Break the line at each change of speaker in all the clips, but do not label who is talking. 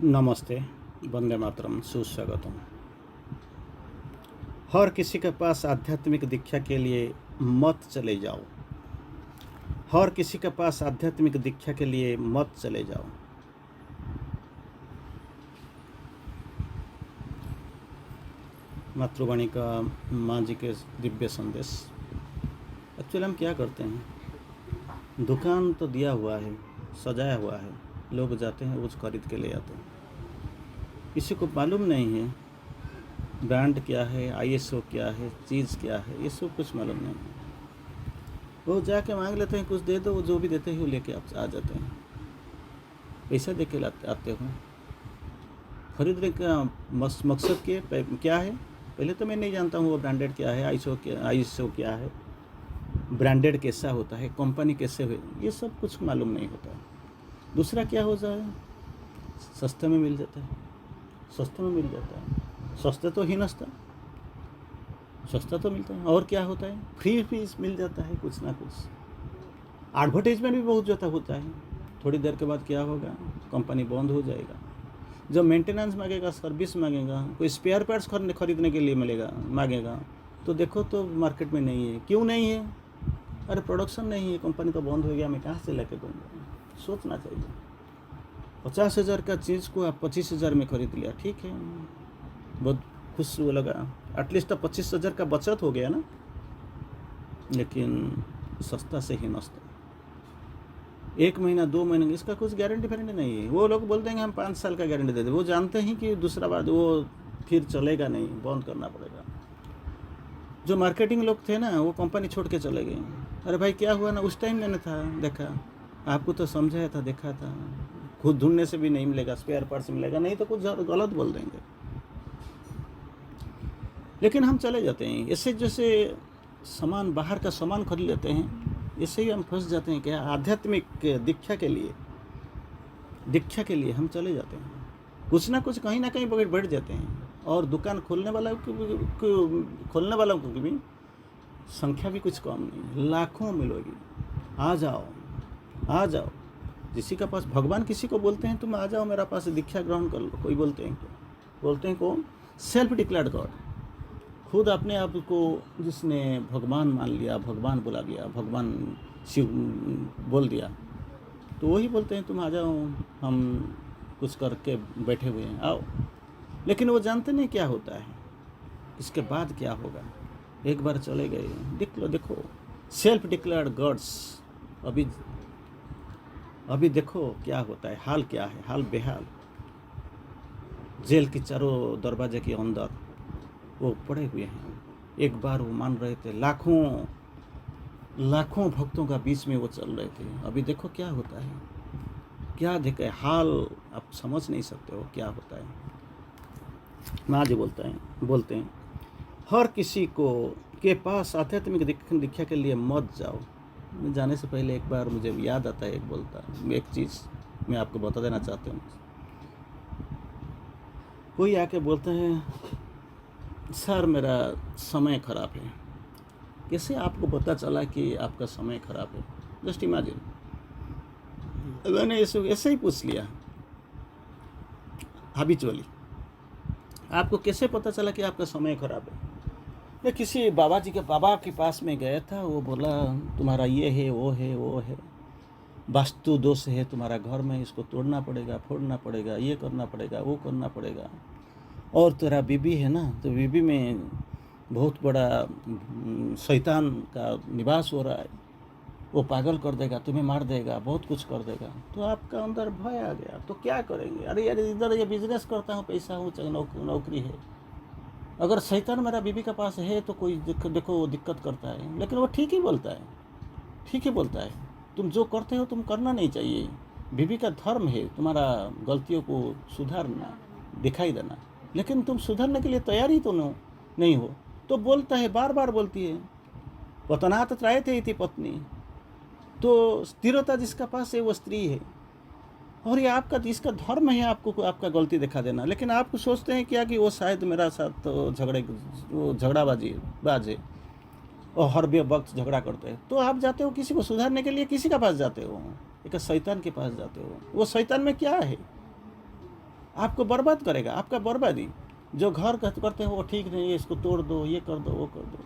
नमस्ते, वंदे मातरम, सुस्वागतम। हर किसी के पास आध्यात्मिक दीक्षा के लिए मत चले जाओ। हर किसी के पास आध्यात्मिक दीक्षा के लिए मत चले जाओ। मातृवाणी का माँ जी के दिव्य संदेश। एक्चुअली हम क्या करते हैं, दुकान तो दिया हुआ है, सजाया हुआ है, लोग जाते हैं, कुछ खरीद के ले आते हैं। किसी को मालूम नहीं है ब्रांड क्या है, आईएसओ क्या है, चीज़ क्या है, ये सब कुछ मालूम नहीं है। वो जाके मांग लेते हैं, कुछ दे दो, वो जो भी देते हैं वो लेके आप आ जाते हैं। पैसा दे के आते हो। खरीदने का मकसद क्या है? पहले तो मैं नहीं जानता हूँ वो ब्रांडेड क्या है, आईएसओ क्या है, ब्रांडेड कैसा होता है, कंपनी कैसे हुई, ये सब कुछ मालूम नहीं होता। दूसरा क्या हो जाए, सस्ते में मिल जाता है, सस्ते में मिल जाता है। सस्ते तो ही नस्ता, सस्ता तो मिलता है। और क्या होता है, फ्री फीस मिल जाता है, कुछ ना कुछ। एडवर्टाइजमेंट भी बहुत ज़्यादा होता है। थोड़ी देर के बाद क्या होगा, कंपनी बंद हो जाएगा। जब मेंटेनेंस मांगेगा, सर्विस मांगेगा, कोई स्पेयर पार्ट्स खरीदने के लिए मांगेगा, तो देखो तो मार्केट में नहीं है। क्यों नहीं है? अरे प्रोडक्शन नहीं है, कंपनी तो बंद हो गया, मैं कहाँ से लेके दूँगा। सोचना चाहिए। 50,000 का चीज़ को आप 25,000 में खरीद लिया, ठीक है, बहुत खुश वो लगा, एटलीस्ट 25,000 का बचत हो गया ना। लेकिन सस्ता से ही नस्ता। 1 महीना 2 महीने इसका कुछ गारंटी नहीं है। वो लोग बोलते हैं हम 5 साल का गारंटी दे दें, वो जानते हैं कि दूसरा बात वो फिर चलेगा नहीं, बंद करना पड़ेगा। जो मार्केटिंग लोग थे ना, वो कंपनी छोड़ के चले गए। अरे भाई क्या हुआ ना, उस टाइम मैंने था देखा, आपको तो समझाया था, देखा था, खुद ढूंढने से भी नहीं मिलेगा, स्पेयर पार्ट्स मिलेगा नहीं तो कुछ गलत बोल देंगे। लेकिन हम चले जाते हैं ऐसे, जैसे सामान बाहर का सामान खरीद लेते हैं, इससे ही हम फंस जाते हैं। क्या आध्यात्मिक दीक्षा के लिए हम चले जाते हैं, कुछ ना कुछ कहीं ना कहीं बैठ जाते हैं। और दुकान खोलने वालों की भी संख्या भी कुछ कम नहीं, लाखों मिलेगी। आ जाओ। किसी का पास भगवान किसी को बोलते हैं तुम आ जाओ मेरा पास दीक्षा ग्रहण कर लो। कोई बोलते हैं कौन? Self declared God. खुद अपने आप को जिसने भगवान मान लिया, भगवान बुला लिया, भगवान शिव बोल दिया, तो वही बोलते हैं तुम आ जाओ, हम कुछ करके बैठे हुए हैं, आओ। लेकिन वो जानते नहीं क्या होता है, इसके बाद क्या होगा। एक बार चले गए, देखो सेल्फ डिक्लेयर्ड गॉड्स। अभी देखो क्या होता है, हाल क्या है, हाल बेहाल। जेल की चारों दरवाजे के अंदर वो पड़े हुए हैं। एक बार वो मान रहे थे, लाखों भक्तों का बीच में वो चल रहे थे। अभी देखो क्या होता है, क्या देखे हाल, आप समझ नहीं सकते हो क्या होता है। माँ जी बोलते हैं हर किसी को के पास आध्यात्मिक दीक्षा के लिए मत जाओ। जाने से पहले एक बार मुझे याद आता है, एक चीज़ मैं आपको बता देना चाहता हूँ। कोई आके बोलते हैं सर मेरा समय ख़राब है। कैसे आपको पता चला कि आपका समय ख़राब है? जस्ट इमेजिन, मैंने ऐसे ही पूछ लिया हैबिचुअली, आपको कैसे पता चला कि आपका समय ख़राब है? मैं किसी बाबा के पास में गया था, वो बोला तुम्हारा ये है, वो है, वास्तु दोष है तुम्हारा घर में, इसको तोड़ना पड़ेगा, फोड़ना पड़ेगा, ये करना पड़ेगा, वो करना पड़ेगा। और तेरा बीबी है ना, तो बीबी में बहुत बड़ा शैतान का निवास हो रहा है, वो पागल कर देगा, तुम्हें मार देगा, बहुत कुछ कर देगा। तो आपका अंदर भय आ गया, तो क्या करेंगे? अरे यार इधर ये बिजनेस करता हूँ, पैसा हूँ, चाहे नौकरी है। अगर शैतान मेरा बीबी के पास है तो कोई देखो वो दिक्कत करता है, लेकिन वो ठीक ही बोलता है। तुम जो करते हो तुम करना नहीं चाहिए। बीबी का धर्म है तुम्हारा गलतियों को सुधारना, दिखाई देना, लेकिन तुम सुधरने के लिए तैयार ही तो नहीं हो। तो बोलता है, बार बार बोलती है, पतनात् त्रायते इति पत्नी। तो स्थिरता जिसका पास है वो स्त्री है, और ये इसका धर्म है आपको आपका गलती दिखा देना। लेकिन आप सोचते हैं क्या कि वो शायद मेरा साथ तो झगड़ाबाज है और हर वक्त झगड़ा करते हैं। तो आप जाते हो किसी को सुधारने के लिए, किसी के पास जाते हो? एक शैतान के पास जाते हो। वो शैतान में क्या है? आपको बर्बाद करेगा, आपका बर्बादी। जो घर करते हैं वो ठीक नहीं है, इसको तोड़ दो, ये कर दो, वो कर दो।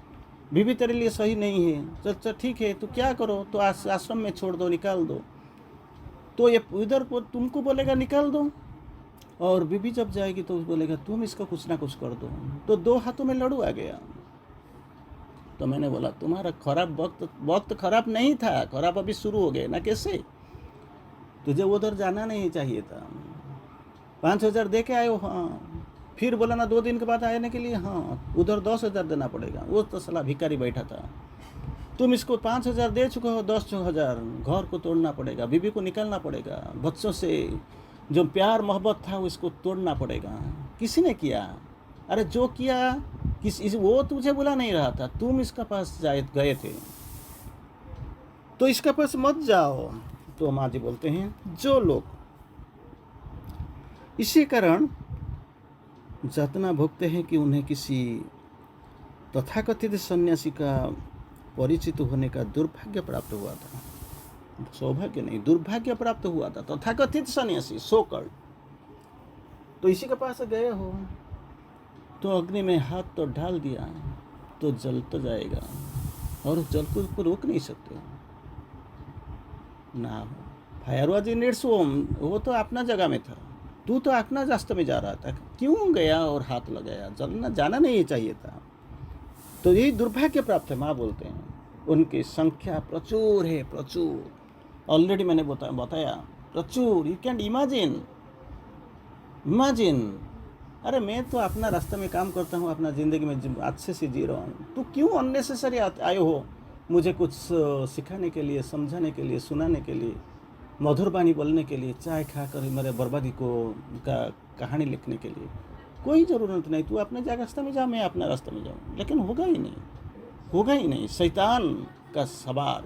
बीवी तेरे लिए सही नहीं है, चल ठीक है, तो क्या करो, तो आश्रम में छोड़ दो, निकाल दो। तो ये इधर को तुमको बोलेगा निकाल दो, और बीवी जब जाएगी तो बोलेगा तुम इसका कुछ ना कुछ कर दो। तो दो हाथों में लड़ू आ गया। तो मैंने बोला तुम्हारा खराब वक्त खराब नहीं था, खराब अभी शुरू हो गए ना। कैसे? तुझे उधर जाना नहीं चाहिए था। 5,000 दे के आए हो, हाँ। फिर बोला ना 2 दिन के बाद आने के लिए, हाँ, उधर 10,000 देना पड़ेगा। वो तो साला भिखारी बैठा था। तुम इसको 5,000 दे चुके हो, 10,000 घर को तोड़ना पड़ेगा, बीवी को निकालना पड़ेगा, बच्चों से जो प्यार मोहब्बत था उसको तोड़ना पड़ेगा। किसी ने किया? अरे जो किया वो तुझे बुला नहीं रहा था, तुम इसका पास गए थे, तो इसका पास मत जाओ। तो माँ जी बोलते हैं जो लोग इसी कारण यातना भोगते हैं कि उन्हें किसी तथाकथित सन्यासी का परिचित होने का दुर्भाग्य प्राप्त हुआ था, सौभाग्य नहीं, दुर्भाग्य प्राप्त हुआ था, तथाकथित सन्यासी सोकल, तो इसी के पास गए हो तो अग्नि में हाथ तो डाल दिया तो जल तो जाएगा, और जल को रोक नहीं सकते ना। फायरवाज इन इट्स होम, वो तो अपना जगह में था, तू तो अपना रास्ते में जा रहा था, क्यों गया और हाथ लगाया? जलना जाना नहीं चाहिए था। तो यही दुर्भाग्य प्राप्त है। माँ बोलते हैं उनकी संख्या प्रचुर है, प्रचुर। ऑलरेडी मैंने बताया प्रचुर। You can imagine. अरे मैं तो अपना रास्ते में काम करता हूँ, अपना ज़िंदगी में अच्छे से जी रहा हूँ, तो क्यों अननेसेसरी आए हो मुझे कुछ सिखाने के लिए, समझाने के लिए, सुनाने के लिए, मधुर वाणी बोलने के लिए, चाय खाकर मेरे बर्बादी का कहानी लिखने के लिए? कोई ज़रूरत नहीं। तू अपने रास्ते में जा, मैं अपना रास्ते में जाऊँ। लेकिन होगा ही नहीं। शैतान का सवार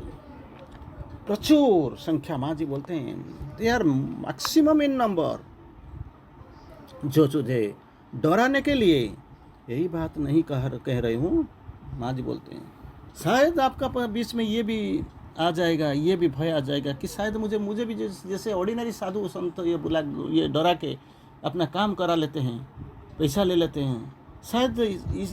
प्रचुर संख्या। माँ जी बोलते हैं they are maximum in number, जो तुझे डराने के लिए यही बात नहीं कह रही हूँ। माँ जी बोलते हैं शायद आपका बीच में ये भी आ जाएगा, ये भी भय आ जाएगा कि शायद मुझे भी जैसे ऑर्डिनरी साधु संत ये डरा के अपना काम करा लेते हैं, पैसा ले लेते हैं, शायद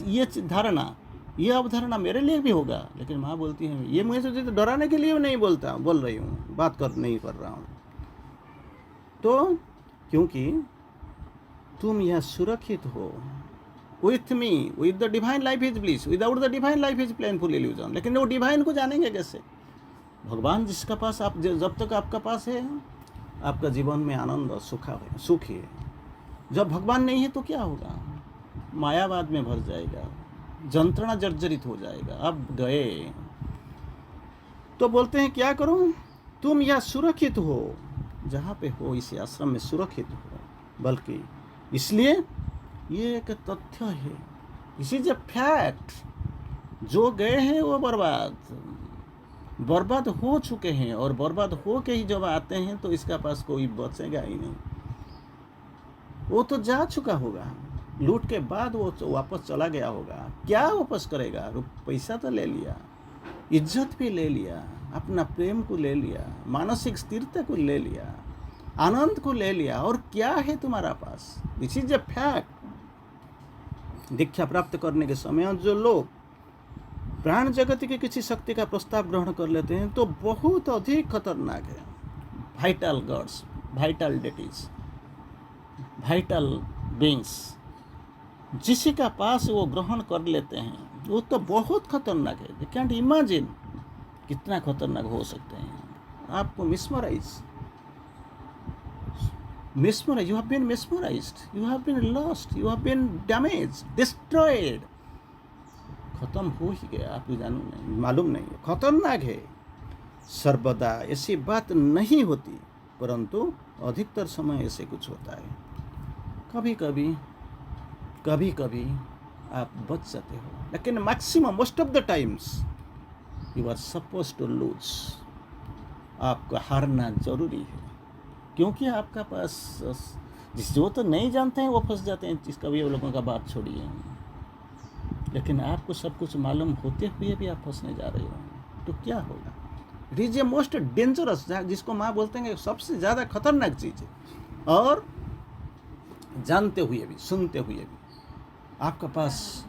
ये धारणा, ये अवधारणा मेरे लिए भी होगा। लेकिन माँ बोलती हैं ये मुझे तो डराने के लिए नहीं बोल रही हूँ, नहीं कर रहा हूँ। तो क्योंकि तुम यहाँ सुरक्षित हो, with me, with the divine life is bliss, without the divine life is painful illusion. लेकिन वो डिवाइन को जानेंगे कैसे? भगवान जिसका पास आप, जब तक आपका पास है आपका जीवन में आनंद और सुख है। जब भगवान नहीं है तो क्या होगा? मायावाद में भर जाएगा, जंत्रणा जर्जरित हो जाएगा। अब गए तो बोलते हैं क्या करो, तुम यहाँ सुरक्षित हो, जहाँ पे हो इस आश्रम में सुरक्षित हो। बल्कि इसलिए ये एक तथ्य है, इसी इज ए फैक्ट। जो गए हैं वो बर्बाद हो चुके हैं, और बर्बाद हो के ही जब आते हैं तो इसका पास कोई बचेगा ही नहीं। वो तो जा चुका होगा, लूट के बाद वो वापस चला गया होगा। क्या वापस करेगा? पैसा तो ले लिया, इज्जत भी ले लिया, अपना प्रेम को ले लिया, मानसिक स्थिरता को ले लिया, आनंद को ले लिया, और क्या है तुम्हारा पास? This is a fact. दीक्षा प्राप्त करने के समय जो लोग प्राण जगत की किसी शक्ति का प्रस्ताव ग्रहण कर लेते हैं तो बहुत अधिक खतरनाक है। Vital gods, vital deities, vital beings, जिसी का पास वो ग्रहण कर लेते हैं वो तो बहुत खतरनाक है। यू कैंट इमेजिन कितना खतरनाक हो सकते हैं। आपको mesmerise, you have been mesmerized, you have been lost, you have been damaged, destroyed। खत्म हो ही गया, आपको मालूम नहीं है। खतरनाक है। सर्वदा ऐसी बात नहीं होती, परंतु अधिकतर समय ऐसे कुछ होता है। कभी कभी आप बच जाते हो, लेकिन maximum most of the times you are suppose to lose. आपको हारना जरूरी है, क्योंकि आपका पास जो तो नहीं जानते हैं वो फंस जाते हैं। जिसका भी लोगों का बात छोड़िए, लेकिन आपको सब कुछ मालूम होते हुए भी आप फंसने जा रहे हो तो क्या होगा? It is a most dangerous, जिसको माँ बोलते हैं सबसे ज़्यादा खतरनाक चीज़ है। और जानते हुए भी, सुनते हुए भी आपका पास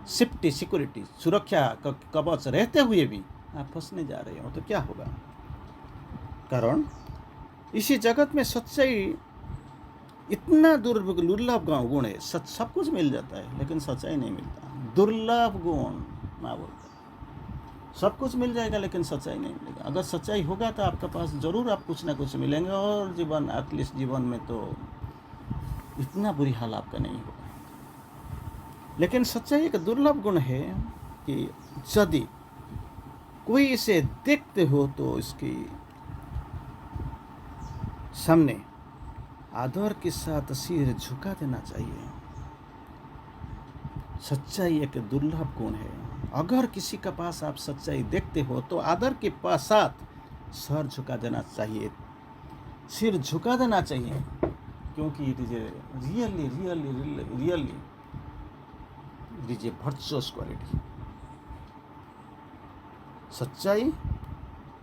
सेफ्टी, सिक्योरिटी, सुरक्षा का कवच रहते हुए भी आप फंसने जा रहे हो तो क्या होगा? कारण इसी जगत में सच्चाई इतना दुर्लभ गुण है। सब कुछ मिल जाता है लेकिन सच्चाई नहीं मिलता। दुर्लभ गुण ना बोलता, सब कुछ मिल जाएगा लेकिन सच्चाई नहीं मिलेगा। अगर सच्चाई होगा तो आपके पास जरूर आप कुछ ना कुछ मिलेंगे और जीवन, एटलीस्ट जीवन में तो इतना बुरी हाल आपका नहीं होगा। लेकिन सच्चाई एक दुर्लभ गुण है कि यदि कोई इसे देखते हो तो इसकी सामने आदर के साथ सिर झुका देना चाहिए। सच्चाई एक दुर्लभ गुण है। अगर किसी के पास आप सच्चाई देखते हो तो आदर के साथ सर झुका देना चाहिए, सिर झुका देना चाहिए, क्योंकि it is really really really it is a virtuous quality. सच्चाई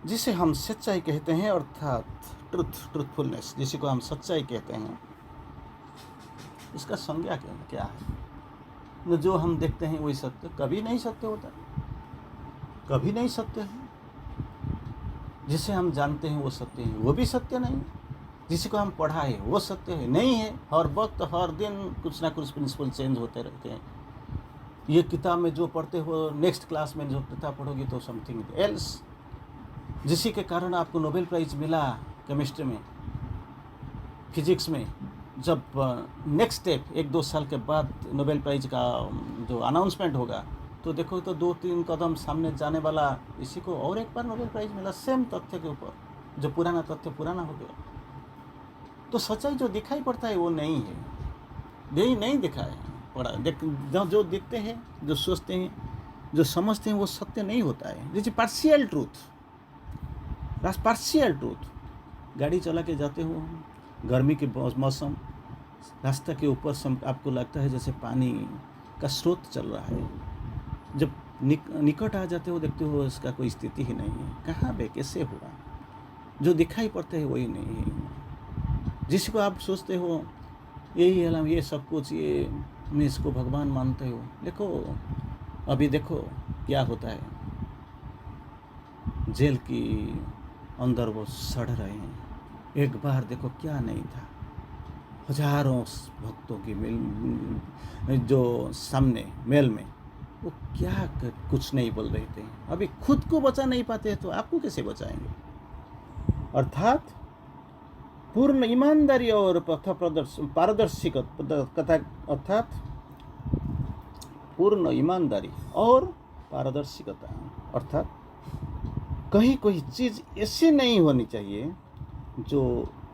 जिसे हम सच्चाई कहते हैं, अर्थात ट्रूथफुलनेस जिसे को हम सच्चाई कहते हैं, इसका संज्ञा क्या है? न जो हम देखते हैं वही सत्य, कभी नहीं सत्य होता, कभी नहीं सत्य है। जिसे हम जानते हैं वो सत्य है, वो भी सत्य नहीं। जिसे को हम पढ़ा है वो सत्य है नहीं है। हर वक्त हर दिन कुछ ना कुछ प्रिंसिपल चेंज होते रहते हैं। ये किताब में जो पढ़ते हो, नेक्स्ट क्लास में जो किताब पढ़ोगे तो समथिंग एल्स। जिसी के कारण आपको नोबेल प्राइज़ मिला केमिस्ट्री में, फिजिक्स में, जब नेक्स्ट स्टेप 1-2 साल के बाद नोबेल प्राइज़ का जो अनाउंसमेंट होगा तो देखो तो 2-3 कदम सामने जाने वाला इसी को और एक बार नोबेल प्राइज़ मिला सेम तथ्य के ऊपर, जो पुराना तथ्य पुराना हो गया। तो सच्चाई जो दिखाई पड़ता है वो नहीं है, यही नहीं दिखा है पड़ा। जो देखते हैं, जो सोचते हैं, जो समझते हैं वो सत्य नहीं होता है। जैसे पार्शियल ट्रूथ। गाड़ी चला के जाते हो, गर्मी के मौसम, रास्ता के ऊपर आपको लगता है जैसे पानी का स्रोत चल रहा है। जब निकट आ जाते हो देखते हो इसका कोई स्थिति ही नहीं है, कहाँ पे कैसे हुआ। जो दिखाई पड़ते हैं वही नहीं है। जिसको आप सोचते हो यही है, ये सब कुछ, ये मैं इसको भगवान मानते हो, देखो अभी देखो क्या होता है। जेल की अंदर वो सड़ रहे हैं। एक बार देखो क्या नहीं था, हजारों भक्तों की मेल जो सामने मेल में वो क्या कुछ नहीं बोल रहे थे। अभी खुद को बचा नहीं पाते तो आपको कैसे बचाएंगे? अर्थात पूर्ण ईमानदारी और पारदर्शिता, अर्थात पूर्ण ईमानदारी और पारदर्शिता, अर्थात कहीं कोई चीज़ ऐसी नहीं होनी चाहिए जो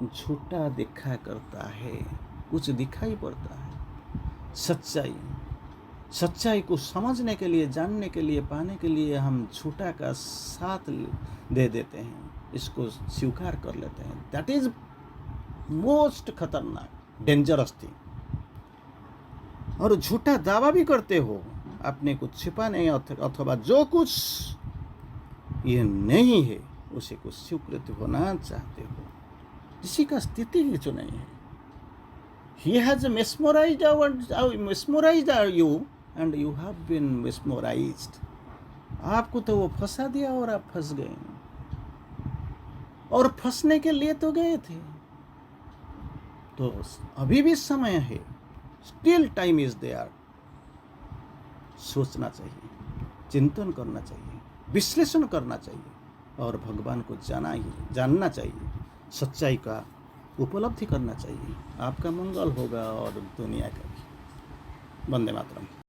झूठा दिखा करता है, कुछ दिखाई पड़ता है। सच्चाई को समझने के लिए, जानने के लिए, पाने के लिए हम झूठा का साथ दे देते हैं, इसको स्वीकार कर लेते हैं। दैट इज मोस्ट खतरनाक, डेंजरस थिंग। और झूठा दावा भी करते हो अपने कुछ छिपाने, अथवा जो कुछ ये नहीं है उसे कुछ स्वीकृत होना चाहते हो, किसी का स्थिति ही जो नहीं है। He has mesmerized you and you have been mesmerized. आपको तो वो फंसा दिया और आप फंस गए, और फंसने के लिए तो गए थे। तो अभी भी समय है, स्टिल टाइम इज देयर। सोचना चाहिए, चिंतन करना चाहिए, विश्लेषण करना चाहिए और भगवान को जानना चाहिए, सच्चाई का उपलब्धि करना चाहिए। आपका मंगल होगा और दुनिया का भी। वंदे मातरम।